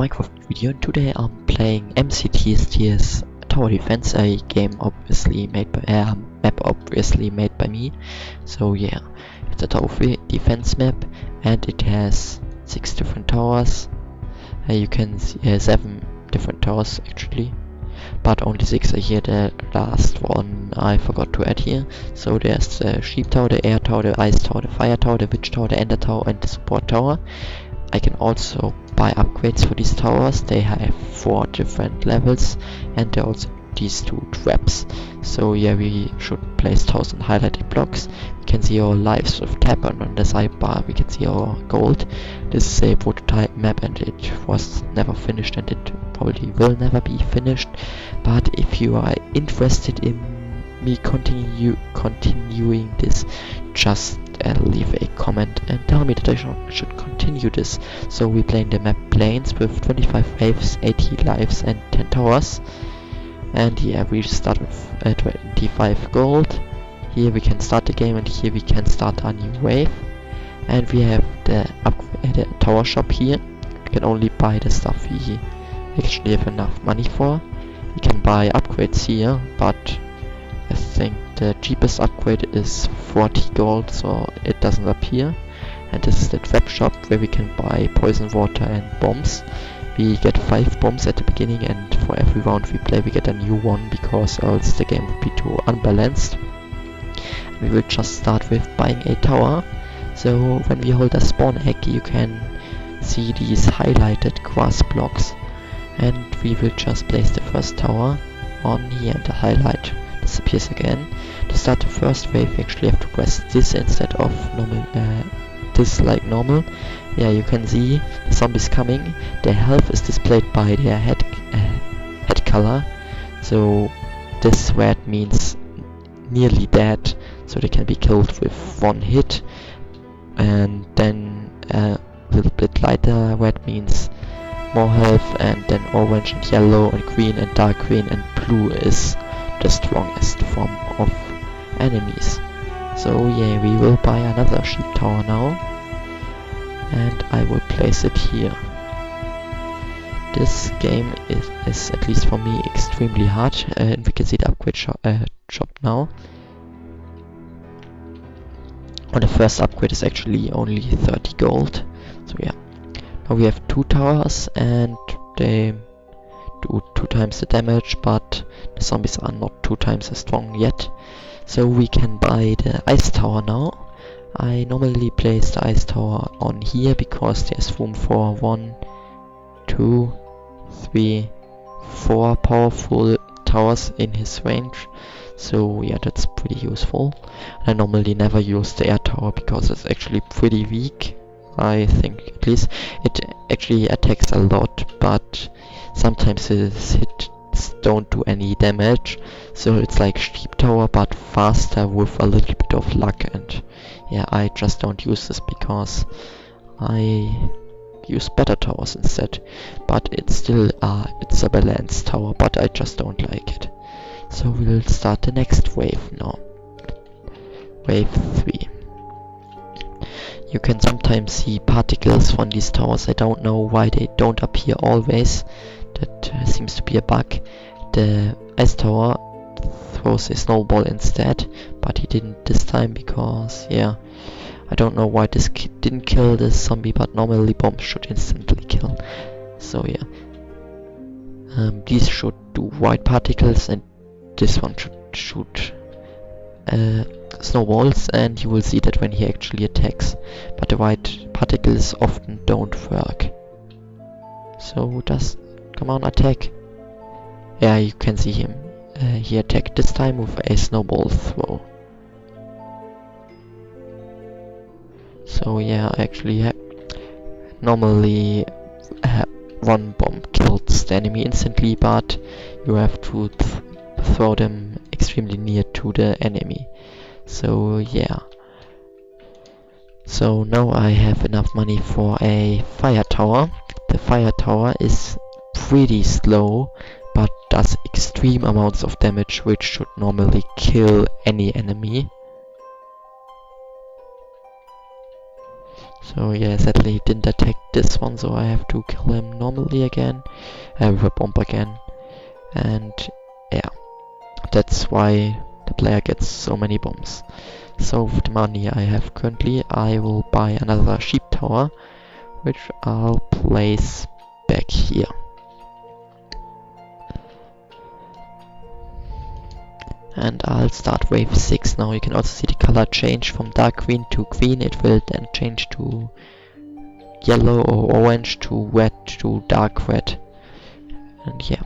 Minecraft video, and today I'm playing McTsts Tower Defense, a game obviously made by map obviously made by me. So yeah, it's a tower defense map, and it has 6 different towers. You can see 7 different towers actually, but only 6 are here. The last one I forgot to add here. So there's the sheep tower, the air tower, the ice tower, the fire tower, the witch tower, the ender tower, and the support tower. I can also buy upgrades for these towers. They have 4 different levels, and there are also these 2 traps. So yeah, we should place 1000 highlighted blocks. We can see our lives with tab, and on the sidebar we can see our gold. This is a prototype map, and it was never finished, and it probably will never be finished. But if you are interested in me continuing this, just leave a comment and tell me that I should continue this. So we're playing the map Plains with 25 waves, 80 lives, and 10 towers. And yeah, we start with 25 gold. Here we can start the game, and here we can start a new wave. And we have the tower shop here. We can only buy the stuff we actually have enough money for. We can buy upgrades here, but I think the cheapest upgrade is 40 gold, so it doesn't appear. And this is the trap shop where we can buy poison water and bombs. We get 5 bombs at the beginning, and for every round we play we get a new one, because else the game would be too unbalanced. We will just start with buying a tower. So when we hold a spawn egg, you can see these highlighted grass blocks, and we will just place the first tower on here, and the highlight disappears again. To start the first wave, we actually have to press this instead of normal, this like normal. Yeah, you can see the zombies coming. Their health is displayed by their head color. So this red means nearly dead, so they can be killed with 1 hit. And then a little bit lighter red means more health, and then orange and yellow and green and dark green and blue is the strongest form of enemies. So yeah, we will buy another sheep tower now, and I will place it here. This game is at least for me extremely hard, and we can see the upgrade shop now. And the first upgrade is actually only 30 gold. So yeah, now we have 2 towers, and they do 2 times the damage, but the zombies are not 2 times as strong yet. So we can buy the ice tower now. I normally place the ice tower on here because there's room for 1, 2, 3, 4 powerful towers in his range. So yeah, that's pretty useful. I normally never use the air tower because it's actually pretty weak. I think, at least it actually attacks a lot, but sometimes its hits don't do any damage. So it's like sheep tower but faster with a little bit of luck, and yeah, I just don't use this because I use better towers instead. But it's still it's a balanced tower, but I just don't like it. So we'll start the next wave now. Wave 3. You can sometimes see particles from these towers. I don't know why they don't appear always. That seems to be a bug. The ice tower throws a snowball instead, but he didn't this time because, yeah, I don't know why this didn't kill the zombie, but normally bombs should instantly kill. So yeah, these should do white particles, and this one should shoot snowballs, and you will see that when he actually attacks, but the white particles often don't work. So just come on, attack. Yeah, you can see him. He attacked this time with a snowball throw. So yeah, actually normally 1 bomb kills the enemy instantly, but you have to throw them extremely near to the enemy. So yeah. So now I have enough money for a fire tower. The fire tower is pretty slow, but does extreme amounts of damage, which should normally kill any enemy. So yeah, sadly he didn't attack this one, so I have to kill him normally again. With a bomb again. And yeah, that's why the player gets so many bombs. So with the money I have currently, I will buy another sheep tower, which I'll place back here. And I'll start wave 6 now. You can also see the color change from dark green to green. It will then change to yellow or orange to red to dark red. And yeah,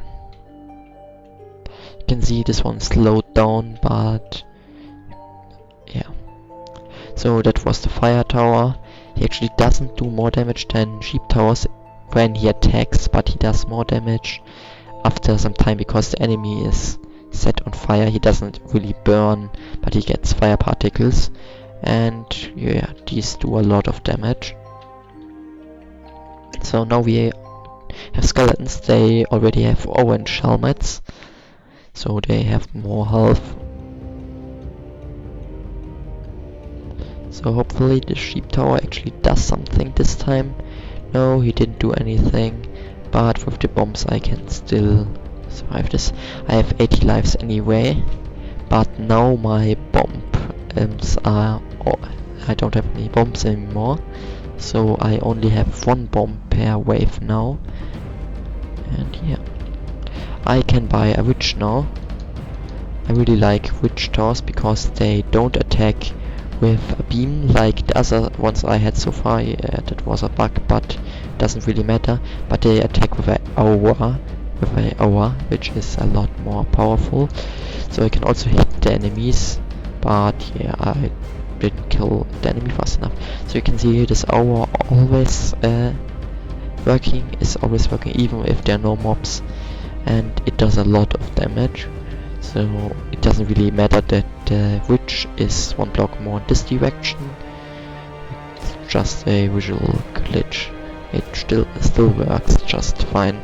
you can see this one slowed down, but yeah. So that was the fire tower. He actually doesn't do more damage than sheep towers when he attacks, but he does more damage after some time because the enemy is set on fire. He doesn't really burn, but he gets fire particles, and yeah, these do a lot of damage. So now we have skeletons. They already have orange helmets, so they have more health. So hopefully the sheep tower actually does something this time. No, he didn't do anything, but with the bombs I can still survive this. I have 80 lives anyway, but now my bombs are... Oh, I don't have any bombs anymore, so I only have one bomb per wave now. And yeah, I can buy a witch now. I really like witch towers because they don't attack with a beam like the other ones I had so far. Yeah, that was a bug, but it doesn't really matter. But they attack with an aura, which is a lot more powerful. So I can also hit the enemies, but yeah, I didn't kill the enemy fast enough. So you can see here this aura always is always working even if there are no mobs, and it does a lot of damage. So it doesn't really matter that the witch is one block more in this direction. It's just a visual glitch. It still works just fine.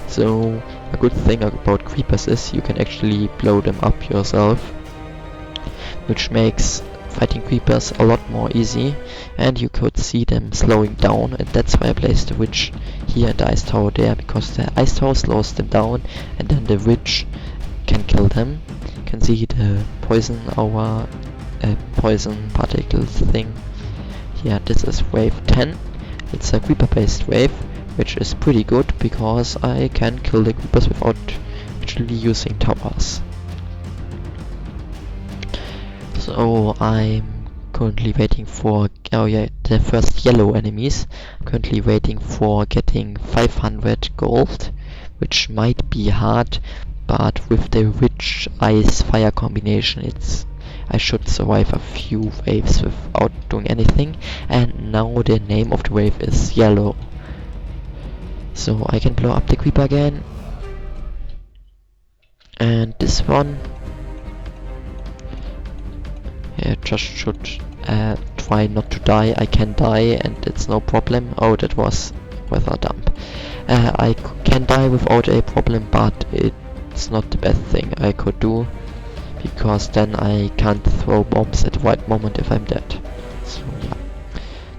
So a good thing about creepers is you can actually blow them up yourself, which makes fighting creepers a lot more easy, and you could see them slowing down, and that's why I placed the witch here and the ice tower there, because the ice tower slows them down and then the witch can kill them. You can see the poison poison particles thing. Yeah, this is wave 10. It's a creeper based wave, which is pretty good because I can kill the creepers without actually using towers. So I'm currently waiting for, oh yeah, the first yellow enemies. I'm currently waiting for getting 500 gold, which might be hard, but with the witch ice fire combination I should survive a few waves without doing anything. And now the name of the wave is yellow. So I can blow up the creeper again. And this one, yeah, just should try not to die. I can die and it's no problem. Oh, that was weather dump. I can die without a problem, but it's not the best thing I could do, because then I can't throw bombs at the right moment if I'm dead. So yeah.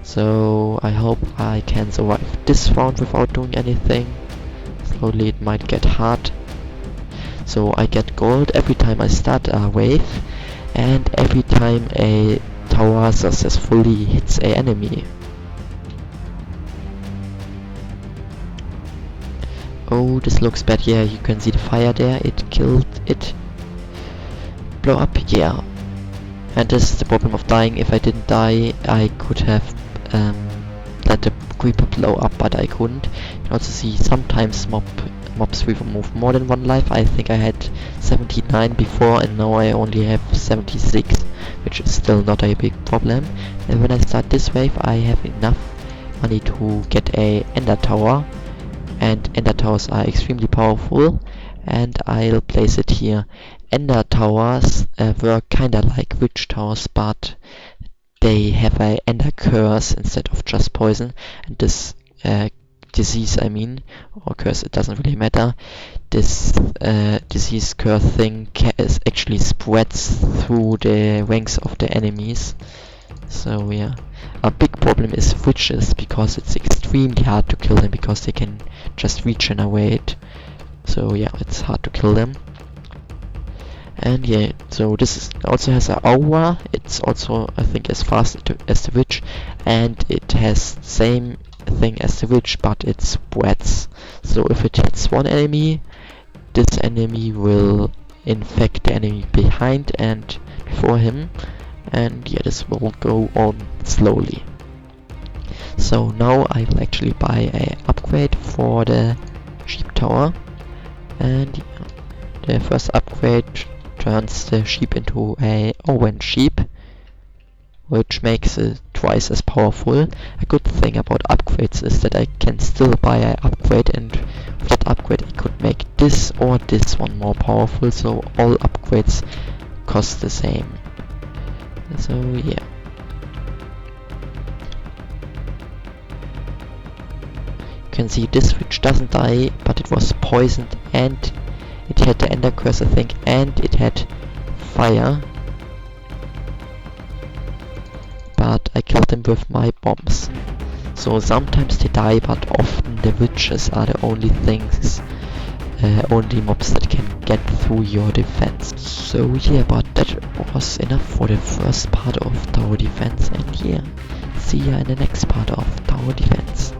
So I hope I can survive this round without doing anything. Slowly it might get hard. So I get gold every time I start a wave, and every time a tower successfully hits an enemy. Oh, this looks bad. Yeah, you can see the fire there. It killed it. Blow up, yeah. And this is the problem of dying. If I didn't die, I could have let the creeper blow up, but I couldn't. You can also see sometimes mobs remove more than one life. I think I had 79 before, and now I only have 76, which is still not a big problem. And when I start this wave, I have enough money to get a ender tower, and ender towers are extremely powerful, and I'll place it here. Ender towers were kinda like witch towers, but they have a ender curse instead of just poison, and this disease, I mean, or curse, it doesn't really matter. This disease curse thing actually spreads through the ranks of the enemies. So yeah, a big problem is witches, because it's extremely hard to kill them because they can just regenerate. So yeah, it's hard to kill them. And yeah, so this also has an aura. It's also, I think, as fast as the witch, and it has the same thing as the witch, but it spreads. So if it hits one enemy, this enemy will infect the enemy behind and before him, and yeah, this will go on slowly. So now I will actually buy a upgrade for the sheep tower, and yeah, the first upgrade turns the sheep into a orange sheep, which makes it twice as powerful. A good thing about upgrades is that I can still buy an upgrade, and with that upgrade I could make this or this one more powerful, so all upgrades cost the same. So yeah. You can see this witch doesn't die, but it was poisoned, and it had the ender curse, I think, and it had fire. But I killed them with my bombs. So sometimes they die, but often the witches are the only things, only mobs that can get through your defense. So yeah, but that was enough for the first part of tower defense, and yeah, see ya in the next part of tower defense.